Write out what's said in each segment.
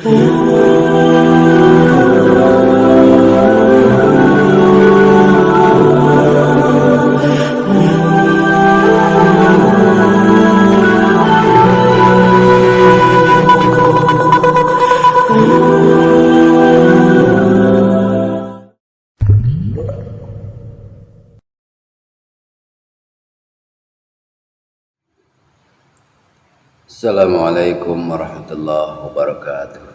Assalamualaikum warahmatullahi wabarakatuh.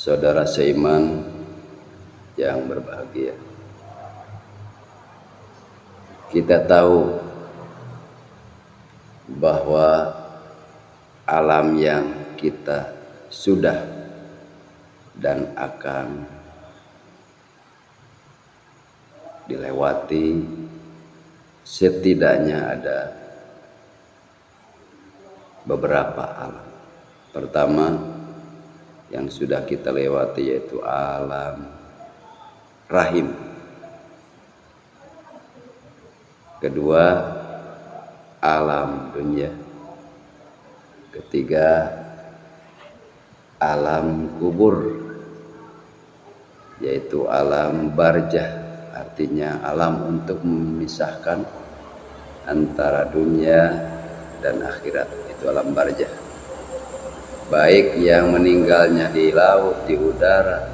Saudara seiman yang berbahagia, kita tahu bahwa alam yang kita sudah dan akan dilewati setidaknya ada beberapa alam. Pertama yang sudah kita lewati yaitu alam rahim. Kedua, alam dunia. Ketiga, alam kubur, yaitu alam barzah, artinya alam untuk memisahkan antara dunia dan akhirat, itu alam barzah. Baik yang meninggalnya di laut, di udara,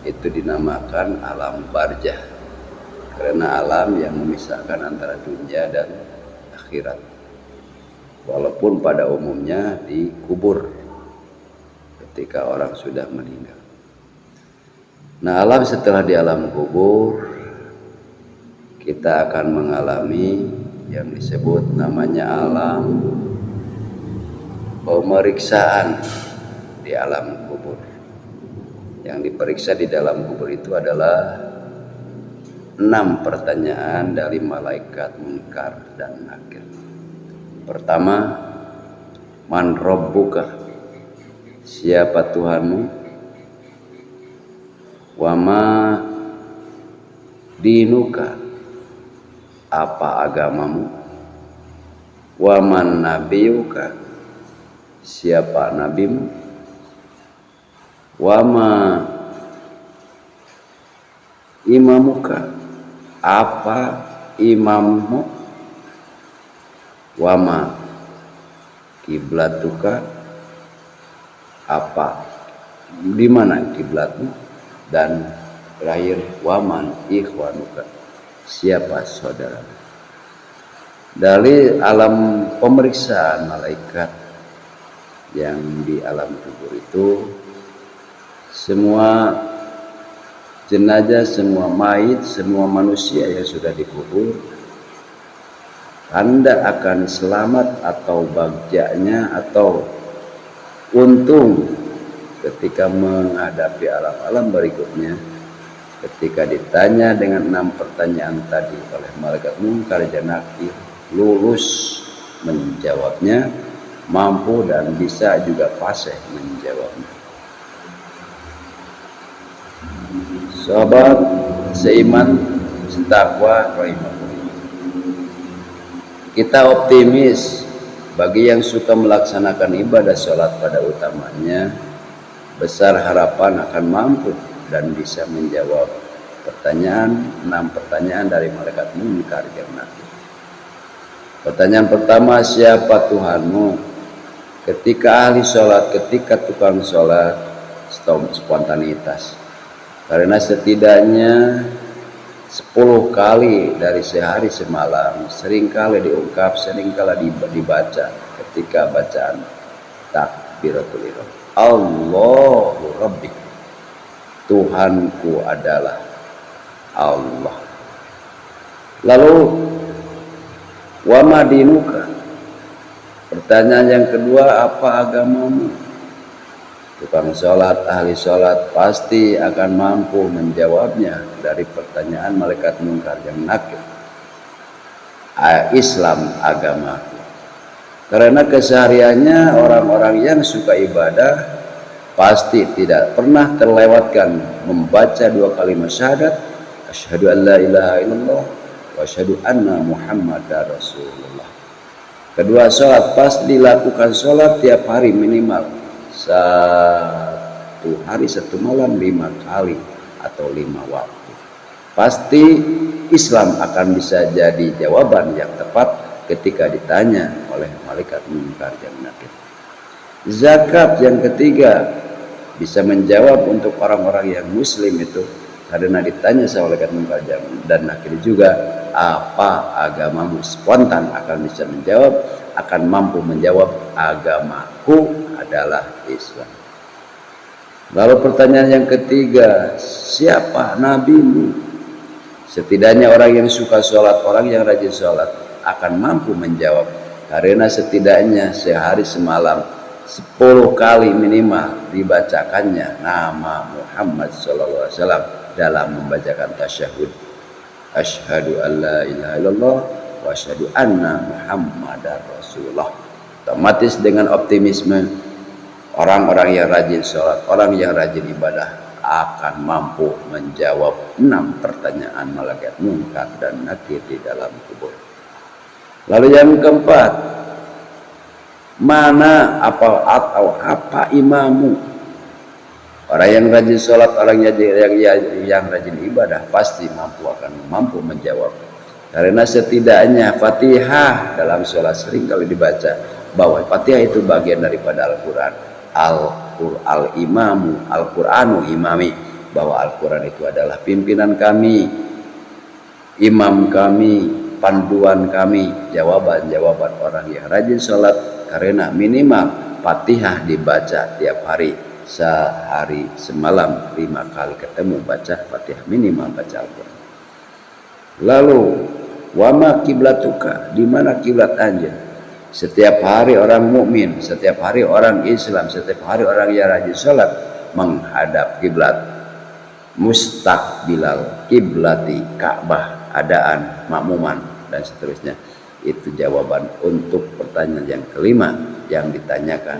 itu dinamakan alam barzah, karena alam yang memisahkan antara dunia dan akhirat, walaupun pada umumnya dikubur ketika orang sudah meninggal. Nah, alam setelah di alam kubur, kita akan mengalami yang disebut namanya alam pemeriksaan di alam kubur. Yang diperiksa di dalam kubur itu adalah 6 pertanyaan dari malaikat munkar dan nakir. Pertama, man rabbuka, siapa Tuhanmu? Wama dinuka, apa agamamu? Waman nabiyuka, siapa nabimu? Wama imamuka, apa imammu? Wama kiblatuka, apa di mana kiblatmu? Dan terakhir, waman ikhwanuka, siapa saudara. Dari alam pemeriksaan malaikat yang di alam kubur itu, semua jenazah, semua mayit, semua manusia yang sudah dikubur, Anda akan selamat atau bagjanya atau untung ketika menghadapi alam-alam berikutnya, ketika ditanya dengan 6 pertanyaan tadi oleh malaikat munkar dan nakir, lurus menjawabnya, mampu dan bisa juga fasih menjawabnya. Sahabat seiman setakwa rahimahullah, kita optimis bagi yang suka melaksanakan ibadah sholat pada utamanya, besar harapan akan mampu dan bisa menjawab pertanyaan 6 pertanyaan dari malaikat munkar dan nakir. Pertanyaan pertama, siapa Tuhanmu? Ketika ahli sholat, ketika tukang sholat, spontanitas, karena setidaknya 10 kali dari sehari semalam seringkali diungkap, seringkali dibaca ketika bacaan takbiratul ihram, Allahu Rabbi, Tuhanku adalah Allah. Lalu wa madinuka, pertanyaan yang kedua, apa agamamu? Tukang sholat, ahli sholat pasti akan mampu menjawabnya dari pertanyaan malaikat munkar yang nakir, Islam agamaku. Karena kesehariannya orang-orang yang suka ibadah pasti tidak pernah terlewatkan membaca 2 kalimat syahadat, asyhadu an la ilaha illallah wa asyhadu anna muhammadar rasulullah. Kedua, sholat pas dilakukan sholat tiap hari minimal 1 hari 1 malam 5 kali atau 5 waktu. Pasti Islam akan bisa jadi jawaban yang tepat ketika ditanya oleh malaikat munkar dan nakir. Zakat yang ketiga bisa menjawab untuk orang-orang yang muslim itu, karena ditanya sama malaikat munkar dan nakir juga, apa agamamu, spontan akan bisa menjawab, akan mampu menjawab, agamaku adalah Islam. Lalu pertanyaan yang ketiga, siapa nabimu? Setidaknya orang yang suka sholat, orang yang rajin sholat akan mampu menjawab, karena setidaknya sehari semalam 10 kali minimal dibacakannya nama Muhammad SAW dalam membacakan tasyahud. Asyhadu an la ilaha illallah wa asyhadu anna Muhammadar Rasulullah. Otomatis dengan optimisme, orang-orang yang rajin sholat, orang yang rajin ibadah akan mampu menjawab 6 pertanyaan malaikat munkar dan nakir di dalam kubur. Lalu yang keempat, mana apa imamu? Orang yang rajin sholat, orang yang rajin ibadah pasti akan mampu menjawab. Karena setidaknya Fatihah dalam sholat sering kali dibaca, bahwa Fatihah itu bagian daripada Al-Quran. Al-Quranu imami, bahwa Al-Quran itu adalah pimpinan kami, imam kami, panduan kami. Jawaban-jawaban orang yang rajin sholat, karena minimal Fatihah dibaca tiap hari, sehari semalam 5 kali ketemu baca Fatihah, minimal baca Al-Quran. Lalu wama kiblatuka, di mana kiblat Anda? Setiap hari orang mukmin, setiap hari orang Islam, setiap hari orang yang rajin sholat menghadap kiblat. Mustaqbilal kiblati, Ka'bah, adaan, makmuman, dan seterusnya. Itu jawaban untuk pertanyaan yang kelima yang ditanyakan.